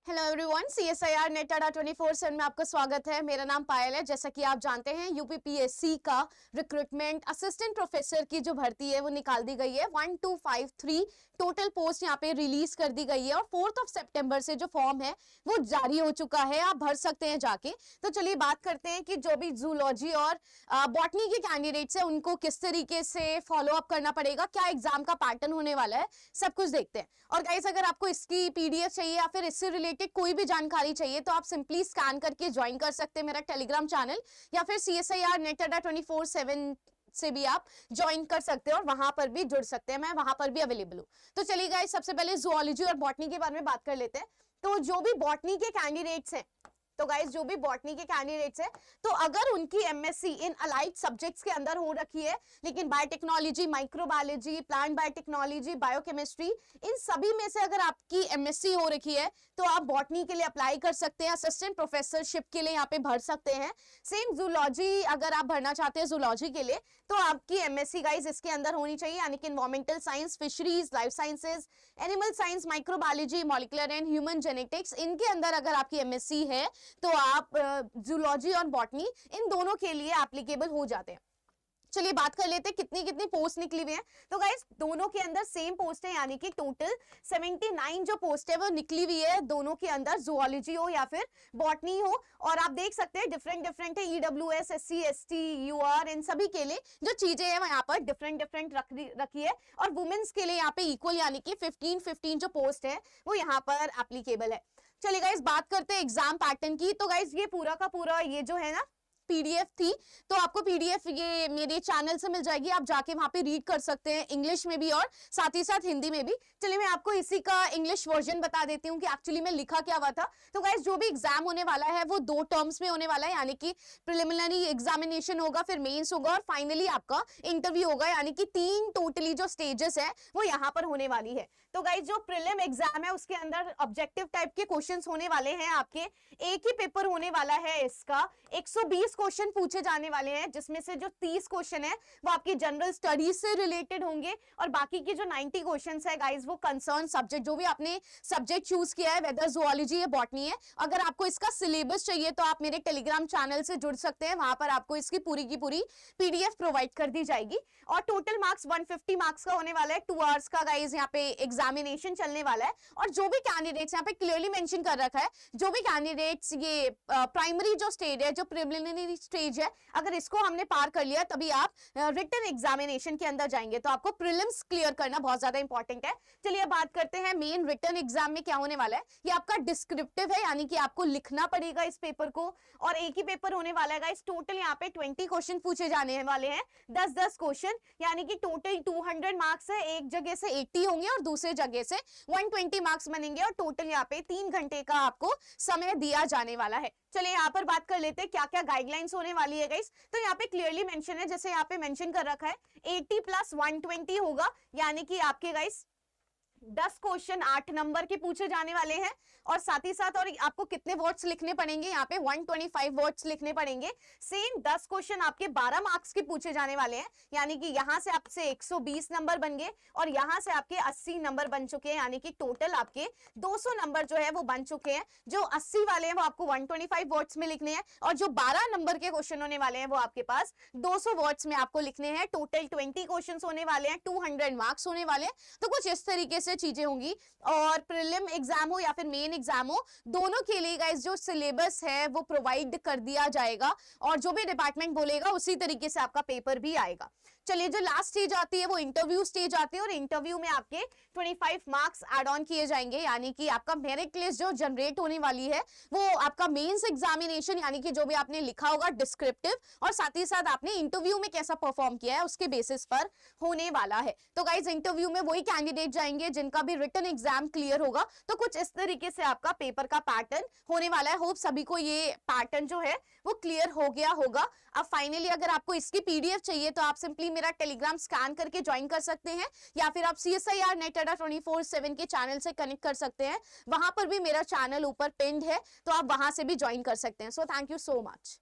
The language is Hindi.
हेलो एवरीवन, CSIR नेट अड्डा 24/7 में आपका स्वागत है। मेरा नाम पायल है। जैसा कि आप जानते हैं, यूपीपीएससी का रिक्रूटमेंट असिस्टेंट प्रोफेसर की जो भर्ती है वो निकाल दी गई है। 1253 टोटल पोस्ट यहाँ पे रिलीज कर दी गई है और 4 सितंबर से जो फॉर्म है वो जारी हो चुका है, आप भर सकते हैं जाके। तो चलिए बात करते हैं कि जो भी जूलॉजी और बॉटनी के कैंडिडेट्स है उनको किस तरीके से फॉलो अप करना पड़ेगा, क्या एग्जाम का पैटर्न होने वाला है, सब कुछ देखते हैं। और गाइस, अगर आपको इसकी पीडीएफ चाहिए या फिर इससे रिलेटेड कोई भी जानकारी चाहिए तो आप सिंपली स्कैन करके ज्वाइन कर सकते हैं मेरा टेलीग्राम चैनल, या फिर CSIR नेट अड्डा 24/7 से भी आप ज्वाइन कर सकते हैं और वहां पर भी जुड़ सकते हैं। मैं वहां पर भी अवेलेबल हूं। तो चलिए गाइस, सबसे पहले जूलॉजी और बॉटनी के बारे में बात कर लेते हैं। तो जो भी बॉटनी के कैंडिडेट्स हैं, तो गाइस जो भी बॉटनी के कैंडिडेट्स हैं, तो अगर उनकी एमएससी इन अलाइड सब्जेक्ट्स के अंदर हो रखी है, लेकिन biotechnology, microbiology, plant biotechnology, biochemistry, इन सभी में से अगर आपकी एमएससी हो रखी है तो आप बॉटनी के लिए अप्लाई कर सकते हैं, असिस्टेंट प्रोफेसरशिप के लिए यहाँ पे भर सकते हैं। सेम जूलॉजी अगर आप भरना चाहते हैं जूलॉजी के लिए तो आपकी एमएससी गाइस इसके अंदर होनी चाहिए, यानी कि environmental science, fisheries, life sciences, animal science, microbiology, molecular and human genetics, इनके अंदर अगर आपकी एमएससी है तो आप जूलॉजी और बॉटनी इन दोनों के लिए एप्लीकेबल हो जाते हैं। चलिए बात कर लेते हैं कितनी कितनी पोस्ट निकली हुई है। तो गाइस दोनों के अंदर सेम पोस्ट है, यानी कि टोटल 79 जो पोस्ट है वो निकली हुई है दोनों के अंदर, जूलॉजी हो या फिर बॉटनी हो। और आप देख सकते हैं डिफरेंट डिफरेंट है, EWS, SC, ST, UR, इन सभी के लिए जो चीजें हैं यहाँ पर डिफरेंट डिफरेंट रखी है। और वुमेन्स के लिए यहाँ पे इक्वल, यानी कि 15 जो पोस्ट है वो यहाँ पर एप्लीकेबल है। चलिए गाइस बात करते हैं एग्जाम पैटर्न की। तो गाइस ये पूरा का पूरा ये जो है ना पीडीएफ थी, तो आपको पीडीएफ ये मेरे चैनल से मिल जाएगी, आप जाके वहां पे रीड कर सकते हैं, इंग्लिश में भी और साथ ही साथ हिंदी में भी। चलिए मैं आपको इसी का इंग्लिश वर्जन बता देती हूँ कि एक्चुअली में लिखा क्या हुआ था। तो गाइस जो भी एग्जाम होने वाला है वो 2 टर्म्स में होने वाला है, यानी कि प्रिलिमिनरी एग्जामिनेशन होगा, फिर मेंस होगा और फाइनली आपका इंटरव्यू होगा, यानी कि 3 टोटली जो स्टेजेस है वो यहाँ पर होने वाली है। तो गाइस जो प्रिलिम एग्जाम है उसके अंदर ऑब्जेक्टिव टाइप के क्वेश्चन होने वाले हैं आपके। एक ही पेपर होने वाला है, इसका 120 क्वेश्चन पूछे जाने वाले हैं, जिसमें से जो 30 क्वेश्चन है वो आपकी जनरल स्टडीज से रिलेटेड होंगे और बाकी की जो 90 क्वेश्चंस है गाइस वो कंसर्न सब्जेक्ट, जो भी आपने सब्जेक्ट चूज किया है, वेदर जूलॉजी या बॉटनी है। अगर आपको इसका सिलेबस चाहिए तो आप मेरे टेलीग्राम चैनल से जुड़ सकते हैं, वहां पर आपको इसकी पूरी की पूरी पीडीएफ प्रोवाइड कर दी जाएगी। और टोटल मार्क्स 150 मार्क्स का होने वाला है। 2 आवर्स का गाइस यहाँ पे एग्जामिनेशन चलने वाला है। और जो भी कैंडिडेट्स यहाँ पे क्लियरली मेंशन कर रखा है, जो भी कैंडिडेट्स ये प्राइमरी जो स्टेज है, जो प्रिलिमिनरी स्टेज है, अगर इसको हमने पार कर लिया तभी आप रिटन एग्जामिनेशन के अंदर जाएंगे। तो आपको प्रीलिम्स क्लियर करना बहुत ज्यादा इंपॉर्टेंट है। चलिए बात करते हैं मेन रिटन एग्जाम में क्या होने वाला है। ये आपका डिस्क्रिप्टिव है, यानी कि आपको लिखना पड़ेगा इस पेपर को, और एक ही पेपर होने वाला है गाइस। टोटल यहाँ पे 20 क्वेश्चन पूछे जाने वाले हैं, 10-10 क्वेश्चन, यानी कि टोटल 200 मार्क्स है। एक जगह से 80 होंगे और दूसरे जगह से 120 मार्क्स बनेंगे और टोटल यहाँ पे 3 घंटे का आपको समय दिया जाने वाला है। चलिए यहाँ पर बात कर लेते हैं क्या क्या गाइडलाइंस होने वाली है गाइस। तो यहाँ पे क्लियरली मेंशन है, जैसे यहाँ पे मेंशन कर रखा है 80 + 120 होगा, यानी कि आपके गाइस 10 क्वेश्चन 8 नंबर के पूछे जाने वाले हैं। और साथ ही साथ और आपको कितने वर्ड्स लिखने पड़ेंगे, यहाँ पे 125 वर्ड्स लिखने पड़ेंगे। सेम 10 क्वेश्चन आपके 12 मार्क्स के पूछे जाने वाले हैं, यानी कि यहां से आपसे 120 नंबर बन गए और यहां से आपके 80 नंबर बन चुके हैं, यानी कि टोटल आपके 200 नंबर जो है वो बन चुके हैं। जो 80 वाले हैं वो आपको 125 वर्ड्स में लिखने हैं और जो 12 नंबर के क्वेश्चन होने वाले हैं वो आपके पास 200 वर्ड्स में आपको लिखने हैं। टोटल 20 क्वेश्चन होने वाले हैं, 200 मार्क्स होने वाले हैं। तो कुछ इस तरीके से चीजें होंगी। और प्रीलिम एग्जाम हो या फिर मेन एग्जाम हो, दोनों के लिए गाइस जो सिलेबस है वो प्रोवाइड कर दिया जाएगा और जो भी डिपार्टमेंट बोलेगा उसी तरीके से आपका पेपर भी आएगा। चलिए जो लास्ट स्टेज आती है वो इंटरव्यू स्टेज आती है और इंटरव्यू में आपके 25 मार्क्स एड ऑन किए जाएंगे, यानी कि आपका मेरिट लिस्ट जो जनरेट होने वाली है वो आपका मेंस एग्जामिनेशन, यानी कि जो भी आपने लिखा होगा डिस्क्रिप्टिव और साथ ही साथ आपने इंटरव्यू में कैसा परफॉर्म किया है उसके बेसिस पर होने वाला है। तो गाइस इंटरव्यू में वही कैंडिडेट जाएंगे जिनका भी रिटन एग्जाम क्लियर होगा। तो कुछ इस तरीके से आपका पेपर का पैटर्न होने वाला है। होप सभी को ये पैटर्न जो है वो क्लियर हो गया होगा। अब फाइनली अगर आपको इसकी पीडीएफ चाहिए तो आप सिंपली मेरा टेलीग्राम स्कैन करके ज्वाइन कर सकते हैं, या फिर आप CSIR नेट अड्डा 24/7 के चैनल से कनेक्ट कर सकते हैं। वहां पर भी मेरा चैनल ऊपर पिन्ड है, तो आप वहां से भी ज्वाइन कर सकते हैं। So thank you so much.